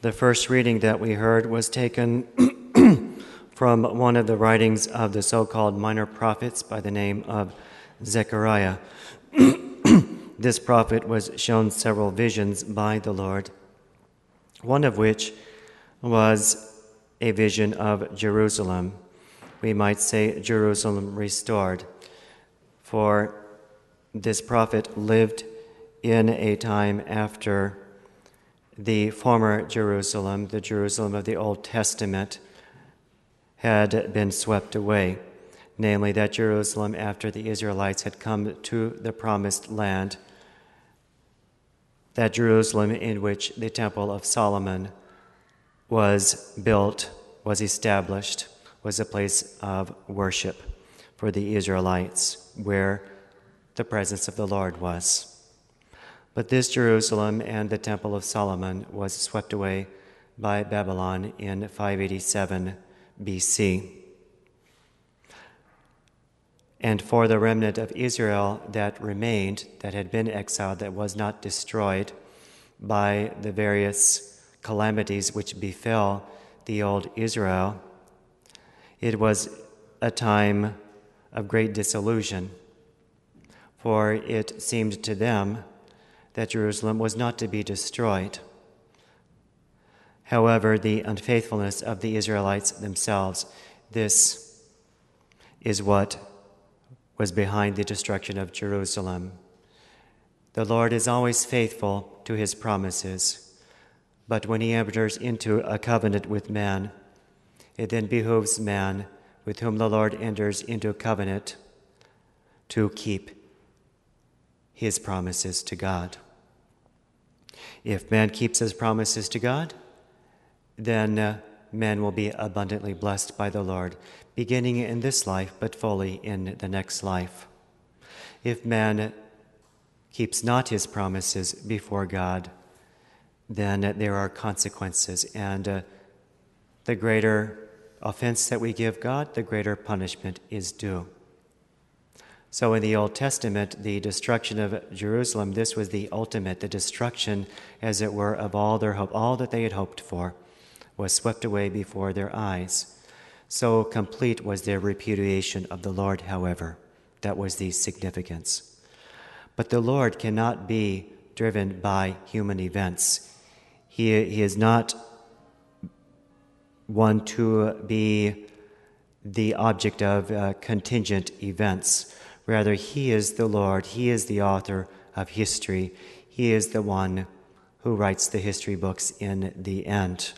The first reading that we heard was taken from one of the writings of the so-called minor prophets by the name of Zechariah. This prophet was shown several visions by the Lord, one of which was a vision of Jerusalem. We might say Jerusalem restored, for this prophet lived in a time after the former Jerusalem, the Jerusalem of the Old Testament, had been swept away, namely that Jerusalem after the Israelites had come to the promised land, that Jerusalem in which the Temple of Solomon was built, was established, was a place of worship for the Israelites, where the presence of the Lord was. But this Jerusalem and the Temple of Solomon was swept away by Babylon in 587 BC. And for the remnant of Israel that remained, that had been exiled, that was not destroyed by the various calamities which befell the old Israel, it was a time of great disillusion, for it seemed to them that Jerusalem was not to be destroyed. However, the unfaithfulness of the Israelites themselves, this is what was behind the destruction of Jerusalem. The Lord is always faithful to his promises, but when he enters into a covenant with man, it then behooves man with whom the Lord enters into a covenant to keep his promises to God. If man keeps his promises to God, then man will be abundantly blessed by the Lord, beginning in this life, but fully in the next life. If man keeps not his promises before God, then there are consequences, and the greater offense that we give God, the greater punishment is due. So in the Old Testament, the destruction of Jerusalem, this was the ultimate, the destruction, as it were, of all their hope, all that they had hoped for, was swept away before their eyes. So complete was their repudiation of the Lord, however. That was the significance. But the Lord cannot be driven by human events. He is not one to be the object of contingent events. Rather, he is the Lord. He is the author of history. He is the one who writes the history books in the end.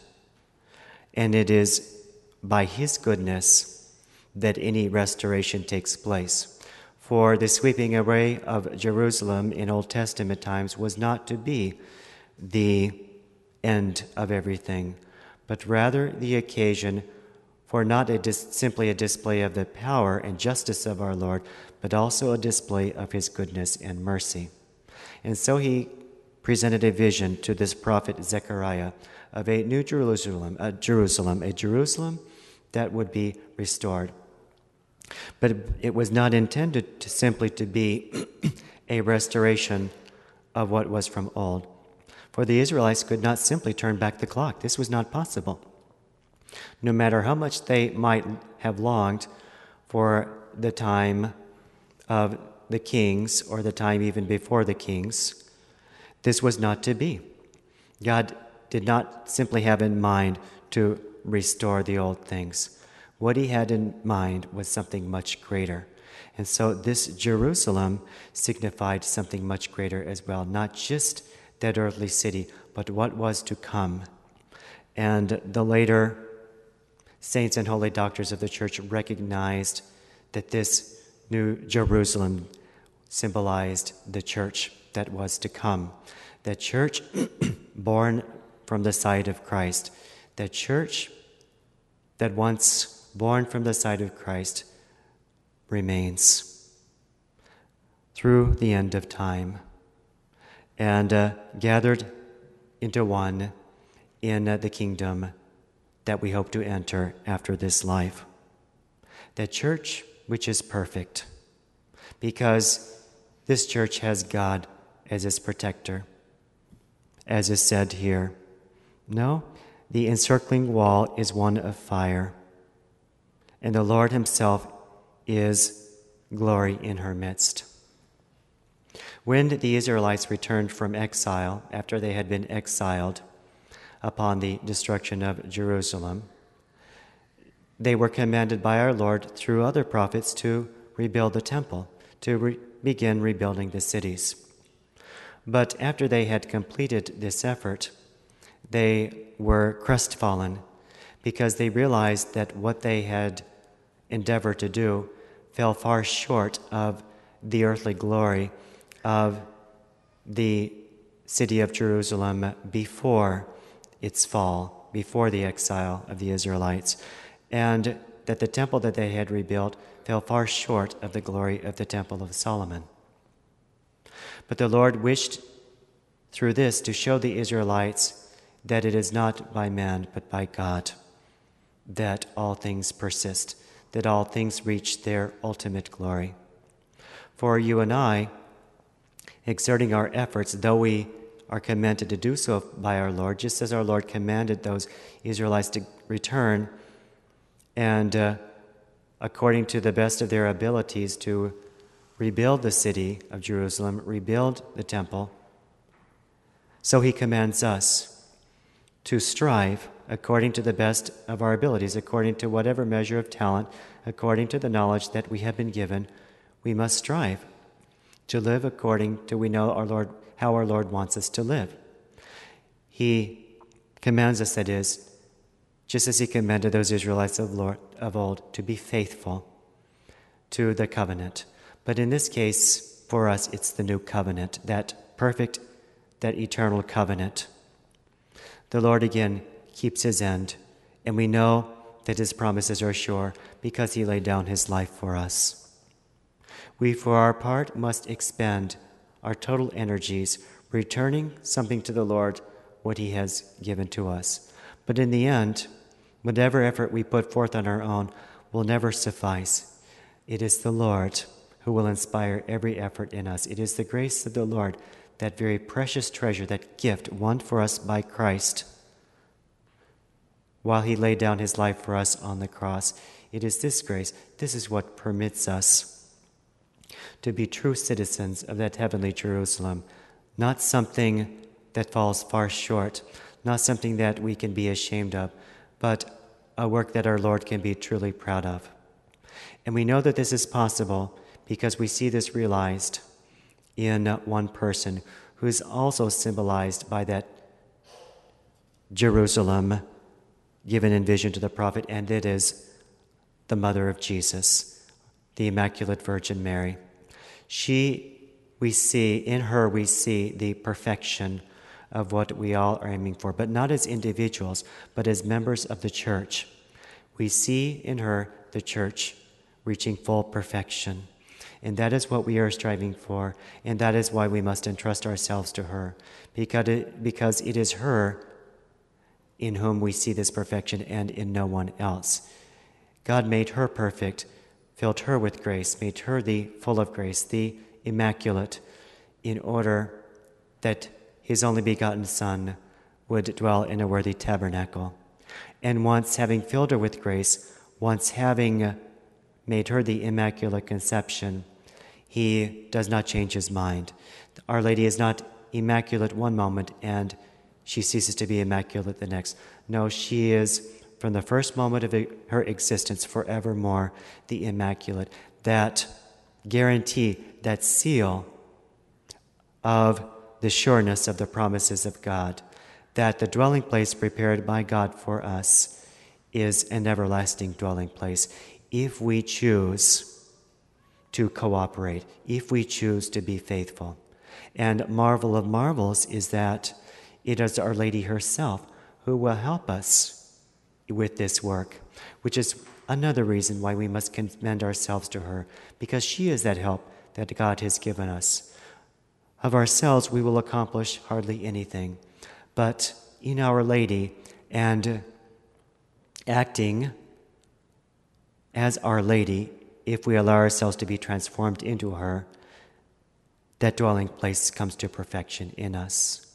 And it is by his goodness that any restoration takes place. For the sweeping away of Jerusalem in Old Testament times was not to be the end of everything, but rather the occasion for not simply a display of the power and justice of our Lord, but also a display of his goodness and mercy. And so he presented a vision to this prophet Zechariah of a new Jerusalem, a Jerusalem that would be restored. But it was not intended to simply to be a restoration of what was from old. For the Israelites could not simply turn back the clock. This was not possible. No matter how much they might have longed for the time of the kings or the time even before the kings, this was not to be. God did not simply have in mind to restore the old things. What he had in mind was something much greater. And so this Jerusalem signified something much greater as well, not just that earthly city, but what was to come. And the later saints and holy doctors of the church recognized that this new Jerusalem symbolized the church that was to come, the church born from the side of Christ, the church that once born from the side of Christ remains through the end of time and gathered into one in the kingdom that we hope to enter after this life. The church which is perfect, because this church has God as its protector. As is said here, no, the encircling wall is one of fire, and the Lord himself is glory in her midst. When the Israelites returned from exile, after they had been exiled upon the destruction of Jerusalem, they were commanded by our Lord through other prophets to rebuild the temple, to begin rebuilding the cities. But after they had completed this effort, they were crestfallen because they realized that what they had endeavored to do fell far short of the earthly glory of the city of Jerusalem before its fall, before the exile of the Israelites, and that the temple that they had rebuilt fell far short of the glory of the temple of Solomon. But the Lord wished through this to show the Israelites that it is not by man but by God that all things persist, that all things reach their ultimate glory. For you and I, exerting our efforts, though we are commanded to do so by our Lord, just as our Lord commanded those Israelites to return and according to the best of their abilities to rebuild the city of Jerusalem, rebuild the temple, so he commands us to strive according to the best of our abilities, according to whatever measure of talent, according to the knowledge that we have been given. We must strive to live according to we know our Lord, how our Lord wants us to live. He commands us, that is, just as he commanded those Israelites of old, to be faithful to the covenant. But in this case, for us, it's the new covenant, that perfect, that eternal covenant. The Lord again keeps his end, and we know that his promises are sure because he laid down his life for us. We, for our part, must expend our total energies, returning something to the Lord, what he has given to us. But in the end, whatever effort we put forth on our own will never suffice. It is the Lord who will inspire every effort in us. It is the grace of the Lord, that very precious treasure, that gift won for us by Christ, while he laid down his life for us on the cross. It is this grace, this is what permits us to be true citizens of that heavenly Jerusalem, not something that falls far short, not something that we can be ashamed of, but a work that our Lord can be truly proud of. And we know that this is possible because we see this realized in one person who is also symbolized by that Jerusalem given in vision to the prophet, and it is the mother of Jesus, the Immaculate Virgin Mary. We see the perfection of what we all are aiming for, but not as individuals, but as members of the church. We see in her the church reaching full perfection. And that is what we are striving for, and that is why we must entrust ourselves to her, because it is her in whom we see this perfection and in no one else. God made her perfect, filled her with grace, made her the full of grace, the immaculate, in order that his only begotten Son would dwell in a worthy tabernacle. And once having filled her with grace, once having made her the Immaculate Conception, he does not change his mind. Our Lady is not immaculate one moment and she ceases to be immaculate the next. No, she is, from the first moment of her existence, forevermore the Immaculate. That guarantee, that seal of the sureness of the promises of God, that the dwelling place prepared by God for us is an everlasting dwelling place if we choose to cooperate, if we choose to be faithful. And marvel of marvels is that it is Our Lady herself who will help us with this work, which is another reason why we must commend ourselves to her, because she is that help that God has given us. Of ourselves, we will accomplish hardly anything, but in Our Lady and acting as Our Lady, if we allow ourselves to be transformed into her, that dwelling place comes to perfection in us,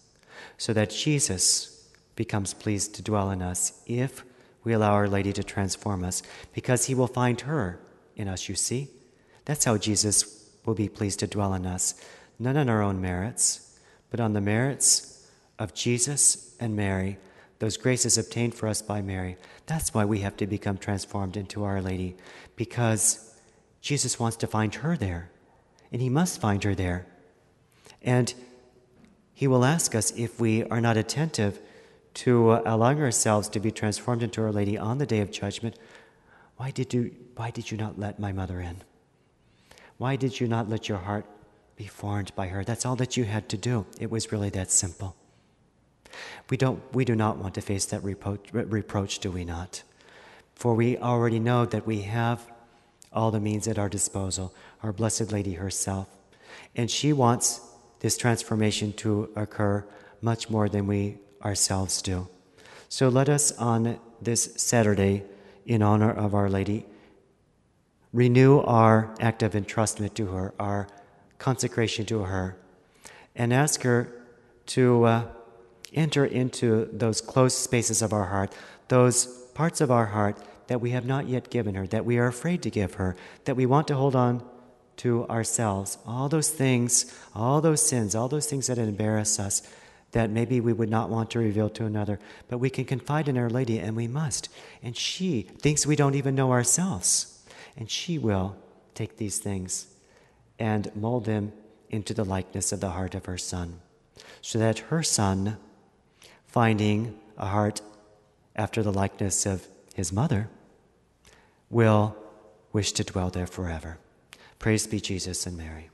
so that Jesus, becomes pleased to dwell in us if we allow Our Lady to transform us, because he will find her in us, you see. That's how Jesus will be pleased to dwell in us, not on our own merits, but on the merits of Jesus and Mary, those graces obtained for us by Mary. That's why we have to become transformed into Our Lady, because Jesus wants to find her there, and he must find her there. And he will ask us, if we are not attentive to allowing ourselves to be transformed into Our Lady on the day of judgment, why did you not let my mother in? Why did you not let your heart be formed by her? That's all that you had to do. It was really that simple. We do not want to face that reproach, do we not? For we already know that we have all the means at our disposal, our Blessed Lady herself. And she wants this transformation to occur much more than we ourselves do. So let us on this Saturday, in honor of Our Lady, renew our act of entrustment to her, our consecration to her, and ask her to enter into those closed spaces of our heart, those parts of our heart that we have not yet given her, that we are afraid to give her, that we want to hold on to ourselves. All those things, all those sins, all those things that embarrass us, that maybe we would not want to reveal to another, but we can confide in Our Lady, and we must. And she thinks we don't even know ourselves, and she will take these things and mold them into the likeness of the heart of her Son, so that her Son, finding a heart after the likeness of his mother, will wish to dwell there forever. Praise be Jesus and Mary.